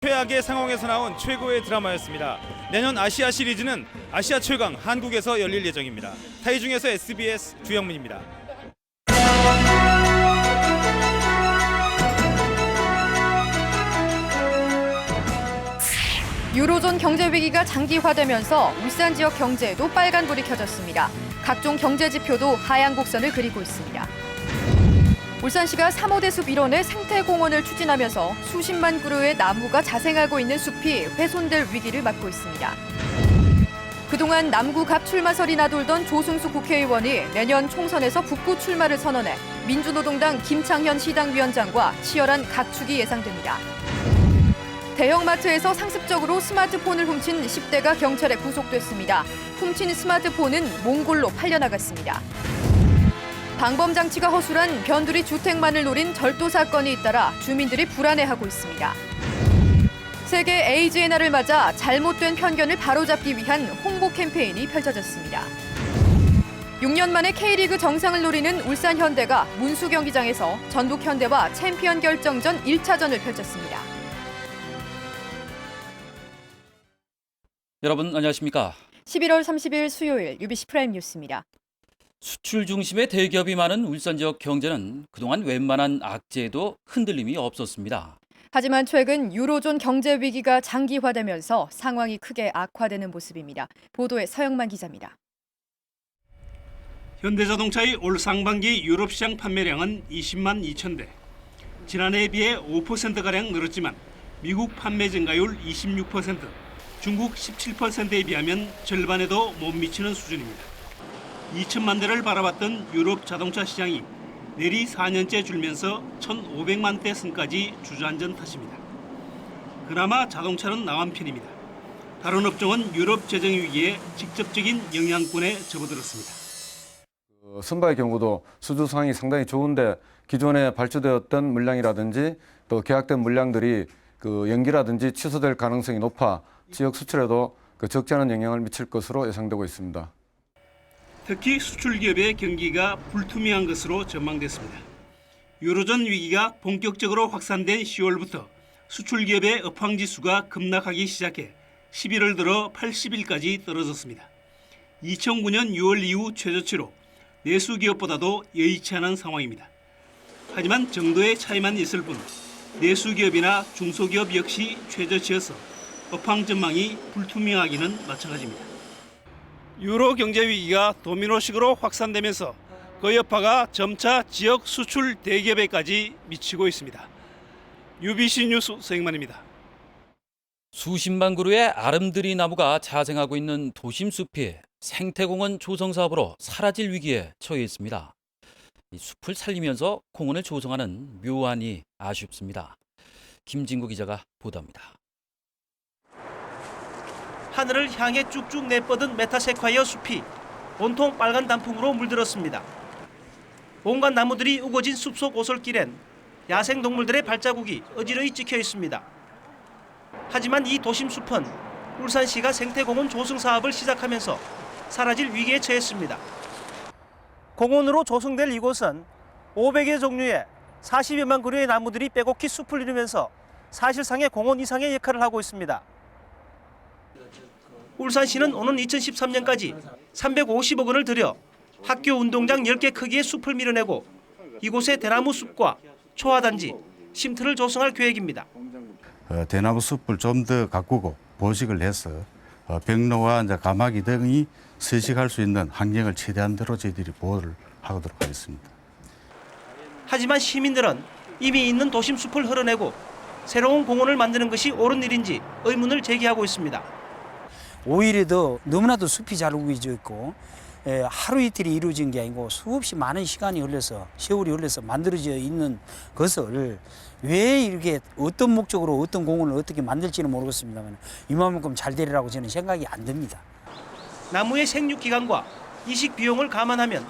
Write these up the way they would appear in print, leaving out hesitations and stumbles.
최악의 상황에서 나온 최고의 드라마였습니다. 내년 아시아 시리즈는 아시아 최강 한국에서 열릴 예정입니다. 타이중에서 SBS 주영민입니다. 유로존 경제 위기가 장기화되면서 울산 지역 경제에도 빨간불이 켜졌습니다. 각종 경제 지표도 하향 곡선을 그리고 있습니다. 울산시가 3호대 숲 일원의 생태공원을 추진하면서 수십만 그루의 나무가 자생하고 있는 숲이 훼손될 위기를 맞고 있습니다. 그동안 남구 갑 출마설이 나돌던 조승수 국회의원이 내년 총선에서 북구 출마를 선언해 민주노동당 김창현 시당위원장과 치열한 각축이 예상됩니다. 대형마트에서 상습적으로 스마트폰을 훔친 10대가 경찰에 구속됐습니다. 훔친 스마트폰은 몽골로 팔려나갔습니다. 방범장치가 허술한 변두리 주택만을 노린 절도 사건이 잇따라 주민들이 불안해하고 있습니다. 세계 에이즈의 날을 맞아 잘못된 편견을 바로잡기 위한 홍보 캠페인이 펼쳐졌습니다. 6년 만에 K리그 정상을 노리는 울산 현대가 문수 경기장에서 전북 현대와 챔피언 결정전 1차전을 펼쳤습니다. 여러분 안녕하십니까? 11월 30일 수요일 UBC 프라임 뉴스입니다. 수출 중심의 대기업이 많은 울산 지역 경제는 그동안 웬만한 악재에도 흔들림이 없었습니다. 하지만 최근 유로존 경제 위기가 장기화되면서 상황이 크게 악화되는 모습입니다. 보도에 서영만 기자입니다. 현대자동차의 올 상반기 유럽시장 판매량은 20만 2천 대. 지난해에 비해 5%가량 늘었지만 미국 판매 증가율 26%, 중국 17%에 비하면 절반에도 못 미치는 수준입니다. 2천만 대를 바라봤던 유럽 자동차 시장이 내리 4년째 줄면서 1,500만 대 선까지 주저앉은 탓입니다. 그나마 자동차는 나은 편입니다. 다른 업종은 유럽 재정 위기에 직접적인 영향권에 접어들었습니다. 선박의 경우도 수주 상황이 상당히 좋은데 기존에 발주되었던 물량이라든지 또 계약된 물량들이 연기라든지 취소될 가능성이 높아 지역 수출에도 적지 않은 영향을 미칠 것으로 예상되고 있습니다. 특히 수출기업의 경기가 불투명한 것으로 전망됐습니다. 유로존 위기가 본격적으로 확산된 10월부터 수출기업의 업황지수가 급락하기 시작해 11월 들어 80일까지 떨어졌습니다. 2009년 6월 이후 최저치로 내수기업보다도 여의치 않은 상황입니다. 하지만 정도의 차이만 있을 뿐 내수기업이나 중소기업 역시 최저치여서 업황 전망이 불투명하기는 마찬가지입니다. 유로 경제 위기가 도미노식으로 확산되면서 그 여파가 점차 지역 수출 대기업에까지 미치고 있습니다. UBC 뉴스 서영만입니다. 수십만 그루의 아름드리 나무가 자생하고 있는 도심 숲이 생태공원 조성 사업으로 사라질 위기에 처해 있습니다. 이 숲을 살리면서 공원을 조성하는 묘안이 아쉽습니다. 김진구 기자가 보도합니다. 하늘을 향해 쭉쭉 내뻗은 메타세콰이어 숲이 온통 빨간 단풍으로 물들었습니다. 온갖 나무들이 우거진 숲속 오솔길엔 야생동물들의 발자국이 어지러이 찍혀 있습니다. 하지만 이 도심숲은 울산시가 생태공원 조성 사업을 시작하면서 사라질 위기에 처했습니다. 공원으로 조성될 이곳은 500여 종류의 40여만 그루의 나무들이 빼곡히 숲을 이루면서 사실상의 공원 이상의 역할을 하고 있습니다. 울산시는 오는 2013년까지 350억 원을 들여 학교 운동장 10개 크기의 숲을 밀어내고 이곳에 대나무 숲과 초화단지, 쉼터를 조성할 계획입니다. 대나무 숲을 좀 더 가꾸고 보식을 해서 벽로와 가마귀 등이 서식할 수 있는 환경을 최대한 대로 저희들이 보호를 하도록 하겠습니다. 하지만 시민들은 이미 있는 도심 숲을 헐어내고 새로운 공원을 만드는 것이 옳은 일인지 의문을 제기하고 있습니다. 오히려 더 너무나도 숲이 잘 우거져 있고 하루 이틀이 이루어진 게 아니고 수없이 많은 시간이 흘러서 세월이 흘러서 만들어져 있는 것을 왜 이렇게 어떤 목적으로 어떤 공원을 어떻게 만들지는 모르겠습니다만 이만큼 잘 되리라고 저는 생각이 안 듭니다. 나무의 생육 기간과 이식 비용을 감안하면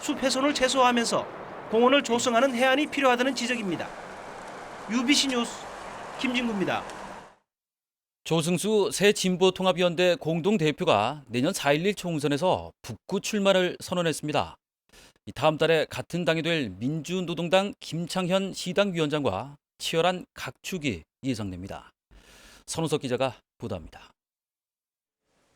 숲 훼손을 최소화하면서 공원을 조성하는 해안이 필요하다는 지적입니다. UBC 뉴스 김진구입니다. 조승수 새진보통합위원회 공동대표가 내년 4.11 총선에서 북구 출마를 선언했습니다. 다음 달에 같은 당이 될 민주노동당 김창현 시당위원장과 치열한 각축이 예상됩니다. 선우석 기자가 보도합니다.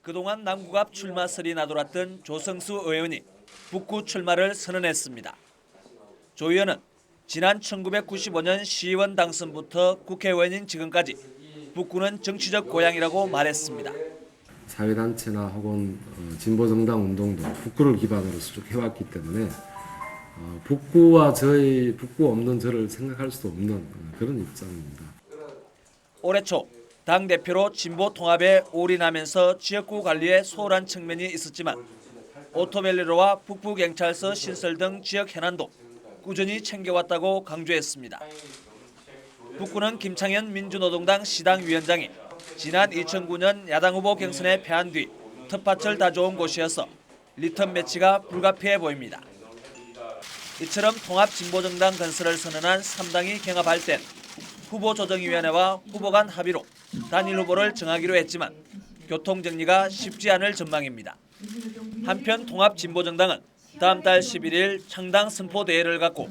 그동안 남국 앞 출마설이 나돌았던 조성수 의원이 북구 출마를 선언했습니다. 조 의원은 지난 1995년 시의원 당선부터 국회의원인 지금까지 북구는 정치적 고향이라고 말했습니다. 사회단체나 혹은 진보정당 운동도 북구를 기반으로 쭉 해왔기 때문에 북구와 북구 없는 저를 생각할 수 없는 그런 입장입니다. 올해 초 당대표로 진보 통합에 올인하면서 지역구 관리에 소홀한 측면이 있었지만 오토밸리로와 북부경찰서 신설 등 지역 현안도 꾸준히 챙겨왔다고 강조했습니다. 북구는 김창현 민주노동당 시당위원장이 지난 2009년 야당 후보 경선에 패한 뒤 텃밭을 다 좋은 곳이어서 리턴 매치가 불가피해 보입니다. 이처럼 통합진보정당 건설을 선언한 3당이 경합할 땐 후보조정위원회와 후보 간 합의로 단일 후보를 정하기로 했지만 교통정리가 쉽지 않을 전망입니다. 한편 통합진보정당은 다음 달 11일 창당 선포대회를 갖고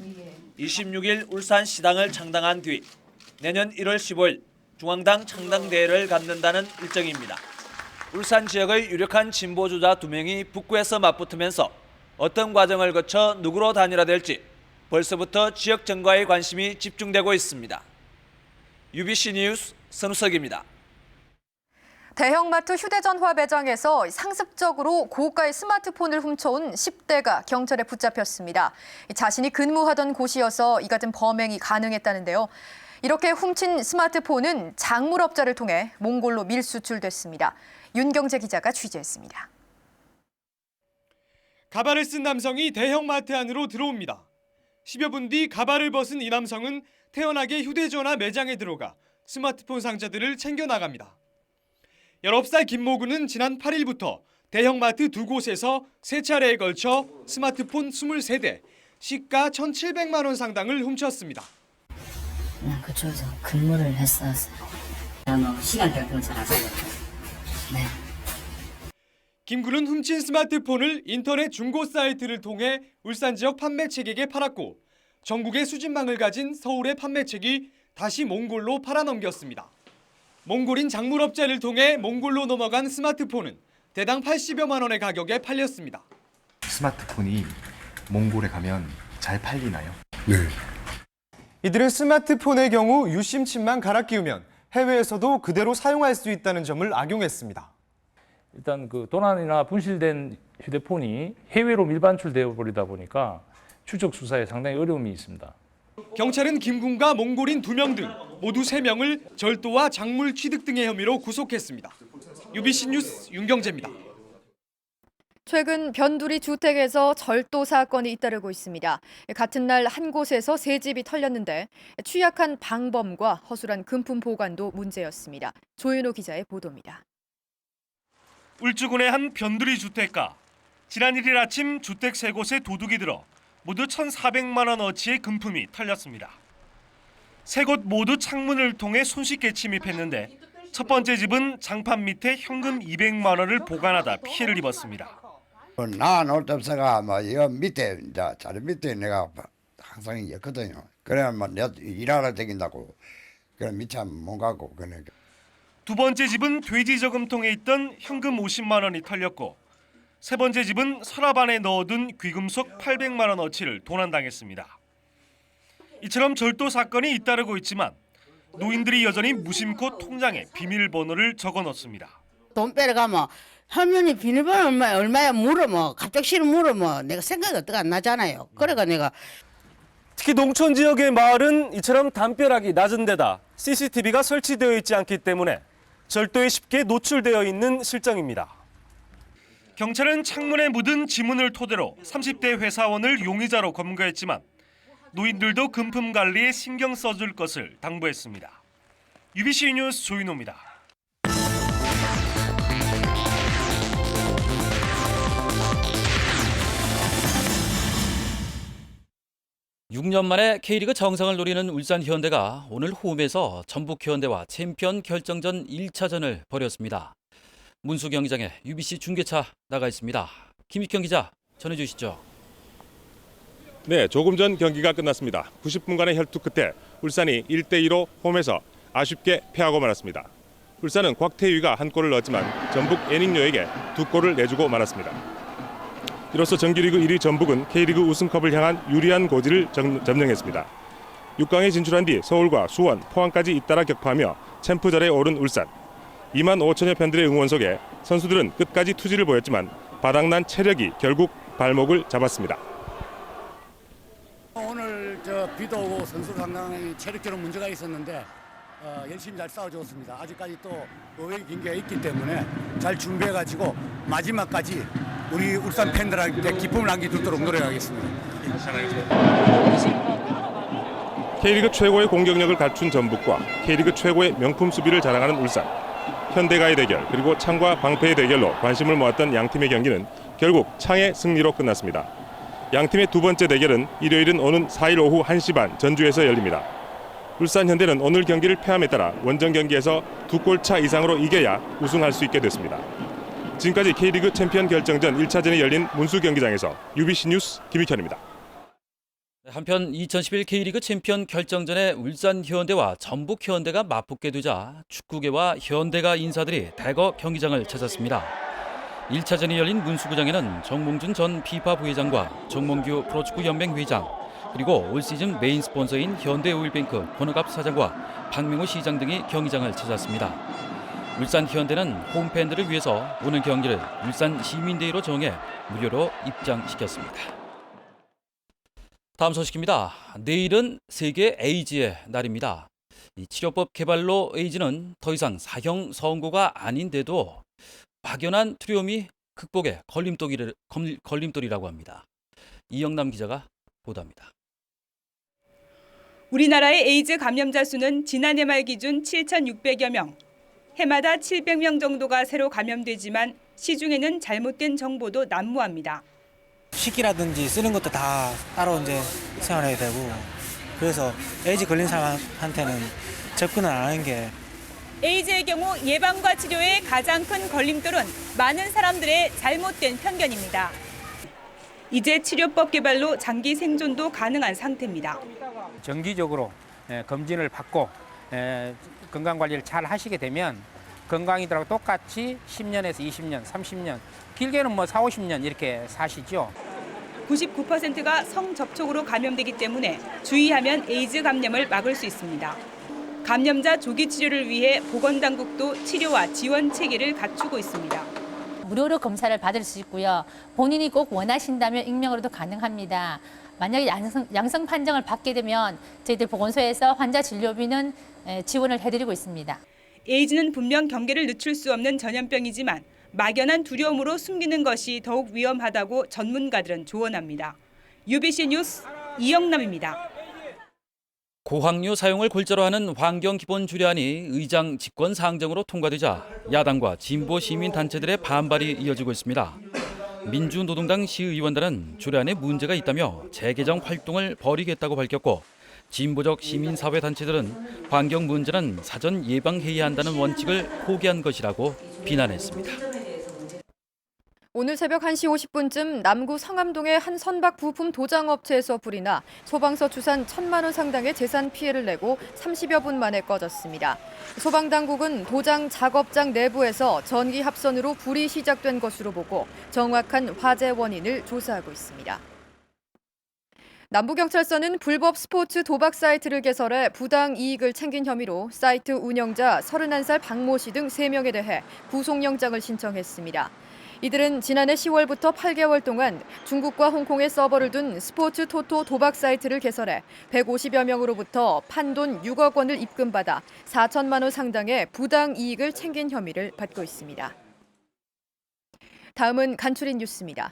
26일 울산시당을 창당한 뒤 내년 1월 15일 중앙당 창당대회를 갖는다는 일정입니다. 울산 지역의 유력한 진보주자 2명이 북구에서 맞붙으면서 어떤 과정을 거쳐 누구로 단일화될지 벌써부터 지역 정과에 관심이 집중되고 있습니다. UBC 뉴스 선우석입니다. 대형마트 휴대전화 매장에서 상습적으로 고가의 스마트폰을 훔쳐온 10대가 경찰에 붙잡혔습니다. 자신이 근무하던 곳이어서 이 같은 범행이 가능했다는데요. 이렇게 훔친 스마트폰은 작물업자를 통해 몽골로 밀수출됐습니다. 윤경재 기자가 취재했습니다. 가발을 쓴 남성이 대형마트 안으로 들어옵니다. 10여 분 뒤 가발을 벗은 이 남성은 태연하게 휴대전화 매장에 들어가 스마트폰 상자들을 챙겨나갑니다. 19살 김모군은 지난 8일부터 대형마트 2곳에서 3차례에 걸쳐 스마트폰 23대, 시가 1,700만 원 상당을 훔쳤습니다. 그냥 그쪽에서 근무를 했었어요. 시간 결정을 잘 하세요. 네. 김 군은 훔친 스마트폰을 인터넷 중고 사이트를 통해 울산 지역 판매책에게 팔았고 전국의 수집망을 가진 서울의 판매책이 다시 몽골로 팔아넘겼습니다. 몽골인 작물업자를 통해 몽골로 넘어간 스마트폰은 대당 80여만 원의 가격에 팔렸습니다. 스마트폰이 몽골에 가면 잘 팔리나요? 네. 이들은 스마트폰의 경우 유심칩만 갈아 끼우면 해외에서도 그대로 사용할 수 있다는 점을 악용했습니다. 일단 그 도난이나 분실된 휴대폰이 해외로 밀반출되어 버리다 보니까 추적 수사에 상당히 어려움이 있습니다. 경찰은 김 군과 몽골인 2명 등 모두 3명을 절도와 작물 취득 등의 혐의로 구속했습니다. UBC 뉴스 윤경재입니다. 최근 변두리 주택에서 절도 사건이 잇따르고 있습니다. 같은 날 한 곳에서 3집이 털렸는데 취약한 방범과 허술한 금품 보관도 문제였습니다. 조윤호 기자의 보도입니다. 울주군의 한 변두리 주택가. 지난 1일 아침 주택 3곳에 도둑이 들어 모두 1,400만 원어치의 금품이 털렸습니다. 3곳 모두 창문을 통해 손쉽게 침입했는데 첫 번째 집은 장판 밑에 현금 200만 원을 보관하다 피해를 입었습니다. 나올 때 없어가 여 밑에 이제 자리 밑에 내가 항상 있거든요. 그래야 내가 일하러 다닌다고 그래 밑에 못 가고 그러니까. 두 번째 집은 돼지 저금통에 있던 현금 50만 원이 털렸고 세 번째 집은 서랍 안에 넣어둔 귀금속 800만 원어치를 도난당했습니다. 이처럼 절도 사건이 잇따르고 있지만 노인들이 여전히 무심코 통장에 비밀번호를 적어놓습니다. 돈 빼러가면 할머니 비밀번호 얼마야 물으면 갑작스레 물으면 내가 생각이 어떻게 안 나잖아요. 그래가 내가 특히 농촌 지역의 마을은 이처럼 담벼락이 낮은 데다 CCTV가 설치되어 있지 않기 때문에 절도에 쉽게 노출되어 있는 실정입니다. 경찰은 창문에 묻은 지문을 토대로 30대 회사원을 용의자로 검거했지만 노인들도 금품 관리에 신경 써줄 것을 당부했습니다. UBC 뉴스 조인호입니다. 육 년 만에 K리그 정상을 노리는 울산 현대가 오늘 홈에서 전북 현대와 챔피언 결정전 1차전을 벌였습니다. 문수 경기장에 UBC 중계차 나가 있습니다. 김익경 기자 전해주시죠. 네, 조금 전 경기가 끝났습니다. 90분간의 혈투 끝에 울산이 1대2로 홈에서 아쉽게 패하고 말았습니다. 울산은 곽태휘가 한 골을 넣었지만 전북 애닝요에게 2골을 내주고 말았습니다. 이로써 정규리그 1위 전북은 K리그 우승컵을 향한 유리한 고지를 점령했습니다. 6강에 진출한 뒤 서울과 수원, 포항까지 잇따라 격파하며 챔프절에 오른 울산. 2만 5천여 팬들의 응원 속에 선수들은 끝까지 투지를 보였지만 바닥난 체력이 결국 발목을 잡았습니다. 오늘 비도 오고 선수 상당히 체력적으로 문제가 있었는데 열심히 잘 싸워줬습니다. 아직까지 또 의외의 경기가 있기 때문에 잘 준비해가지고 마지막까지 우리 울산 팬들한테 기쁨을 안겨주도록 노력하겠습니다. K리그 최고의 공격력을 갖춘 전북과 K리그 최고의 명품 수비를 자랑하는 울산. 현대가의 대결 그리고 창과 방패의 대결로 관심을 모았던 양팀의 경기는 결국 창의 승리로 끝났습니다. 양팀의 두 번째 대결은 일요일은 오는 4일 오후 1시 반 전주에서 열립니다. 울산 현대는 오늘 경기를 패함에 따라 원정 경기에서 2골 차 이상으로 이겨야 우승할 수 있게 됐습니다. 지금까지 K리그 챔피언 결정전 1차전이 열린 문수 경기장에서 UBC 뉴스 김익현입니다. 한편 2011 K리그 챔피언 결정전에 울산 현대와 전북 현대가 맞붙게 되자 축구계와 현대가 인사들이 대거 경기장을 찾았습니다. 1차전이 열린 문수구장에는 정몽준 전 피파 부회장과 정몽규 프로축구연맹 회장, 그리고 올 시즌 메인 스폰서인 현대오일뱅크 권혁압 사장과 박명호 시장 등이 경기장을 찾았습니다. 울산 현대는 홈팬들을 위해서 오늘 경기를 울산 시민데이로 정해 무료로 입장시켰습니다. 다음 소식입니다. 내일은 세계 에이즈의 날입니다. 이 치료법 개발로 에이즈는 더 이상 사형 선고가 아닌데도 막연한 두려움이 극복의 걸림돌이라고 합니다. 이영남 기자가 보도합니다. 우리나라의 에이즈 감염자 수는 지난해 말 기준 7,600여 명. 해마다 700명 정도가 새로 감염되지만 시중에는 잘못된 정보도 난무합니다. 식기라든지 쓰는 것도 다 따로 이제 생활해야 되고, 그래서 에이즈 걸린 사람한테는 접근을 안 하는 게. 에이즈의 경우 예방과 치료의 가장 큰 걸림돌은 많은 사람들의 잘못된 편견입니다. 이제 치료법 개발로 장기 생존도 가능한 상태입니다. 정기적으로 검진을 받고 건강관리를 잘 하시게 되면 건강이들하고 똑같이 10년에서 20년, 30년, 길게는 4, 50년 이렇게 사시죠. 99%가 성접촉으로 감염되기 때문에 주의하면 에이즈 감염을 막을 수 있습니다. 감염자 조기 치료를 위해 보건당국도 치료와 지원 체계를 갖추고 있습니다. 무료로 검사를 받을 수 있고요. 본인이 꼭 원하신다면 익명으로도 가능합니다. 만약에 양성 판정을 받게 되면 저희들 보건소에서 환자 진료비는 지원을 해드리고 있습니다. 에이즈는 분명 경계를 늦출 수 없는 전염병이지만 막연한 두려움으로 숨기는 것이 더욱 위험하다고 전문가들은 조언합니다. UBC 뉴스 이영남입니다. 고항류 사용을 골자로 하는 환경기본주례안이 의장 직권상정으로 통과되자 야당과 진보 시민단체들의 반발이 이어지고 있습니다. 민주노동당 시의원단은 주례안에 문제가 있다며 재개정 활동을 벌이겠다고 밝혔고, 진보적 시민사회단체들은 환경 문제는 사전 예방해야 한다는 원칙을 포기한 것이라고 비난했습니다. 오늘 새벽 1시 50분쯤 남구 성암동의 한 선박 부품 도장업체에서 불이 나 소방서 추산 1,000만 원 상당의 재산 피해를 내고 30여 분 만에 꺼졌습니다. 소방당국은 도장 작업장 내부에서 전기 합선으로 불이 시작된 것으로 보고 정확한 화재 원인을 조사하고 있습니다. 남부경찰서는 불법 스포츠 도박 사이트를 개설해 부당 이익을 챙긴 혐의로 사이트 운영자 31살 박모 씨 등 3명에 대해 구속영장을 신청했습니다. 이들은 지난해 10월부터 8개월 동안 중국과 홍콩에 서버를 둔 스포츠 토토 도박 사이트를 개설해 150여 명으로부터 판돈 6억 원을 입금받아 4천만 원 상당의 부당 이익을 챙긴 혐의를 받고 있습니다. 다음은 간추린 뉴스입니다.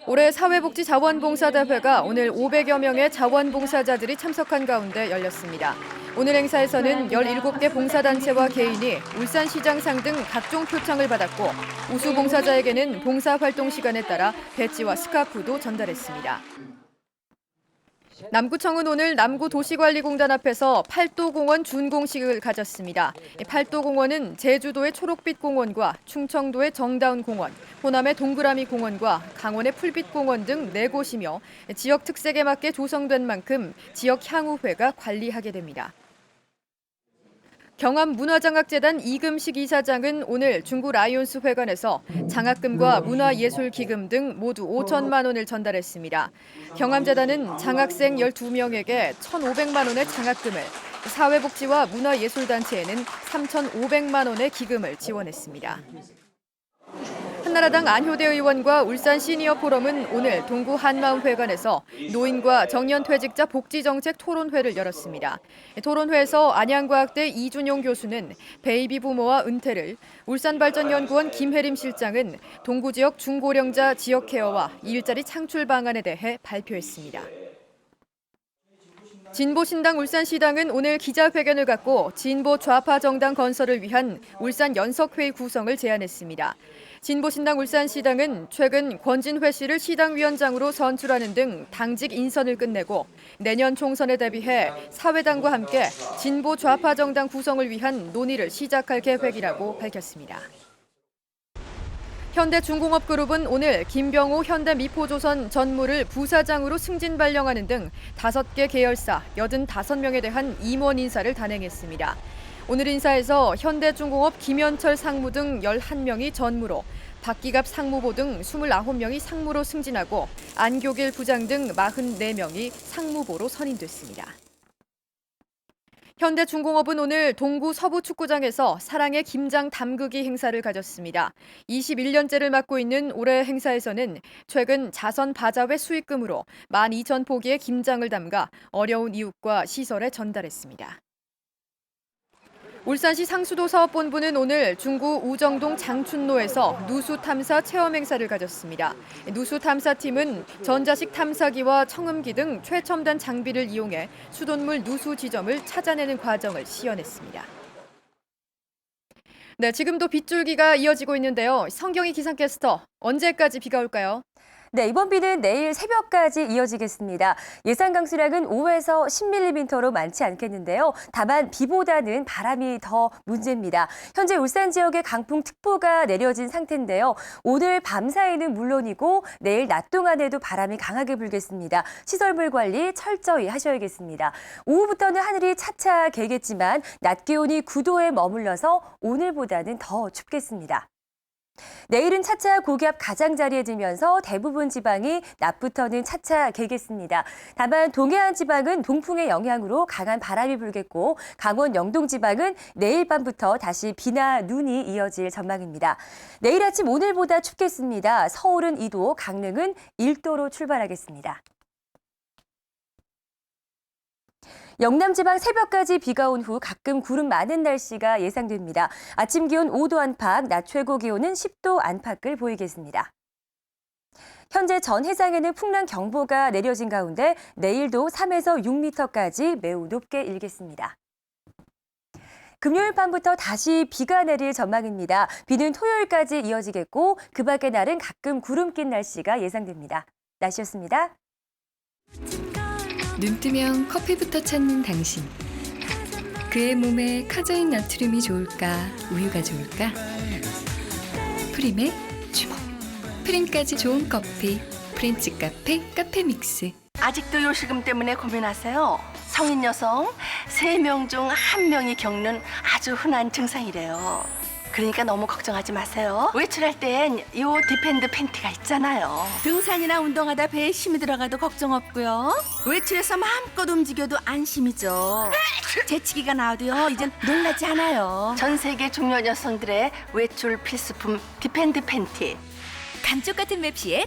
올해 사회복지자원봉사대회가 오늘 500여 명의 자원봉사자들이 참석한 가운데 열렸습니다. 오늘 행사에서는 17개 봉사단체와 개인이 울산시장상 등 각종 표창을 받았고, 우수 봉사자에게는 봉사활동 시간에 따라 배지와 스카프도 전달했습니다. 남구청은 오늘 남구도시관리공단 앞에서 팔도공원 준공식을 가졌습니다. 팔도공원은 제주도의 초록빛공원과 충청도의 정다운공원, 호남의 동그라미공원과 강원의 풀빛공원 등 4곳이며 지역 특색에 맞게 조성된 만큼 지역 향후회가 관리하게 됩니다. 경암문화장학재단 이금식 이사장은 오늘 중구 라이온스 회관에서 장학금과 문화예술기금 등 모두 5천만 원을 전달했습니다. 경암재단은 장학생 12명에게 1,500만 원의 장학금을, 사회복지와 문화예술단체에는 3,500만 원의 기금을 지원했습니다. 한나라당 안효대 의원과 울산 시니어포럼은 오늘 동구 한마음회관에서 노인과 정년퇴직자 복지정책 토론회를 열었습니다. 토론회에서 안양과학대 이준용 교수는 베이비 부모와 은퇴를, 울산발전연구원 김혜림 실장은 동구 지역 중고령자 지역 케어와 일자리 창출 방안에 대해 발표했습니다. 진보신당 울산시당은 오늘 기자회견을 갖고 진보 좌파 정당 건설을 위한 울산 연석회의 구성을 제안했습니다. 진보신당 울산시당은 최근 권진회 씨를 시당위원장으로 선출하는 등 당직 인선을 끝내고 내년 총선에 대비해 사회당과 함께 진보 좌파 정당 구성을 위한 논의를 시작할 계획이라고 밝혔습니다. 현대중공업그룹은 오늘 김병호 현대미포조선 전무를 부사장으로 승진 발령하는 등 5개 계열사 85명에 대한 임원 인사를 단행했습니다. 오늘 인사에서 현대중공업 김현철 상무 등 11명이 전무로, 박기갑 상무보 등 29명이 상무로 승진하고 안교길 부장 등 44명이 상무보로 선임됐습니다. 현대중공업은 오늘 동구 서부축구장에서 사랑의 김장 담그기 행사를 가졌습니다. 21년째를 맡고 있는 올해 행사에서는 최근 자선 바자회 수익금으로 12,000포기의 김장을 담가 어려운 이웃과 시설에 전달했습니다. 울산시 상수도사업본부는 오늘 중구 우정동 장춘로에서 누수탐사 체험행사를 가졌습니다. 누수탐사팀은 전자식 탐사기와 청음기 등 최첨단 장비를 이용해 수돗물 누수 지점을 찾아내는 과정을 시연했습니다. 네, 지금도 빗줄기가 이어지고 있는데요. 성경희 기상캐스터, 언제까지 비가 올까요? 네, 이번 비는 내일 새벽까지 이어지겠습니다. 예상 강수량은 5에서 10mm로 많지 않겠는데요. 다만 비보다는 바람이 더 문제입니다. 현재 울산 지역에 강풍특보가 내려진 상태인데요. 오늘 밤 사이는 물론이고 내일 낮 동안에도 바람이 강하게 불겠습니다. 시설물 관리 철저히 하셔야겠습니다. 오후부터는 하늘이 차차 개겠지만 낮 기온이 9도에 머물러서 오늘보다는 더 춥겠습니다. 내일은 차차 고기압 가장자리에 들면서 대부분 지방이 낮부터는 차차 개겠습니다. 다만 동해안 지방은 동풍의 영향으로 강한 바람이 불겠고 강원 영동 지방은 내일 밤부터 다시 비나 눈이 이어질 전망입니다. 내일 아침 오늘보다 춥겠습니다. 서울은 2도, 강릉은 1도로 출발하겠습니다. 영남 지방 새벽까지 비가 온 후 가끔 구름 많은 날씨가 예상됩니다. 아침 기온 5도 안팎, 낮 최고 기온은 10도 안팎을 보이겠습니다. 현재 전 해상에는 풍랑 경보가 내려진 가운데 내일도 3에서 6m까지 매우 높게 일겠습니다. 금요일 밤부터 다시 비가 내릴 전망입니다. 비는 토요일까지 이어지겠고 그 밖의 날은 가끔 구름 낀 날씨가 예상됩니다. 날씨였습니다. 눈 뜨면 커피부터 찾는 당신. 그의 몸에 카제인 나트륨이 좋을까, 우유가 좋을까? 프림의 주먹. 프림까지 좋은 커피. 프렌치 카페, 카페믹스. 아직도 요실금 때문에 고민하세요? 성인 여성 3명 중 1명이 겪는 아주 흔한 증상이래요. 그러니까 너무 걱정하지 마세요. 외출할 땐 요 디펜드 팬티가 있잖아요. 등산이나 운동하다 배에 힘이 들어가도 걱정 없고요. 외출해서 마음껏 움직여도 안심이죠. 재치기가 나와도요, 이젠 놀라지 않아요. 전 세계 중년 여성들의 외출 필수품 디펜드 팬티. 감쪽 같은 맵시에